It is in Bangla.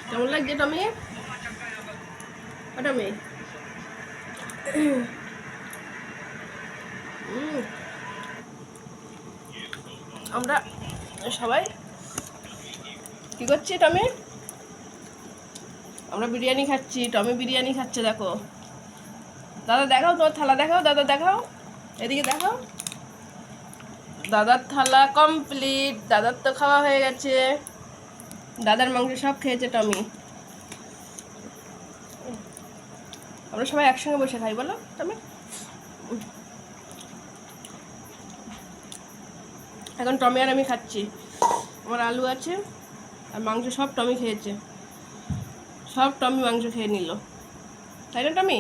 কেমন লাগছে টমি? টমি আমরা সবাই কি করছি টমি? আমরা বিরিয়ানি খাচ্ছি, টমি বিরিয়ানি খাচ্ছে। দেখো দাদা, দেখাও তোমার থালা, দেখাও দাদা, দেখাও এদিকে, দেখাও দাদার থালা কমপ্লিট। দাদার তো খাওয়া হয়ে গেছে, দাদার মাংস সব খেয়েছে টমি। আমরা সবাই একসঙ্গে বসে খাই, বলো টমি। এখন টমি আর আমি খাচ্ছি। আমার আলু আছে আর মাংস সব টমি খেয়েছে, সব টমি মাংস খেয়ে নিল, তাই না টমি?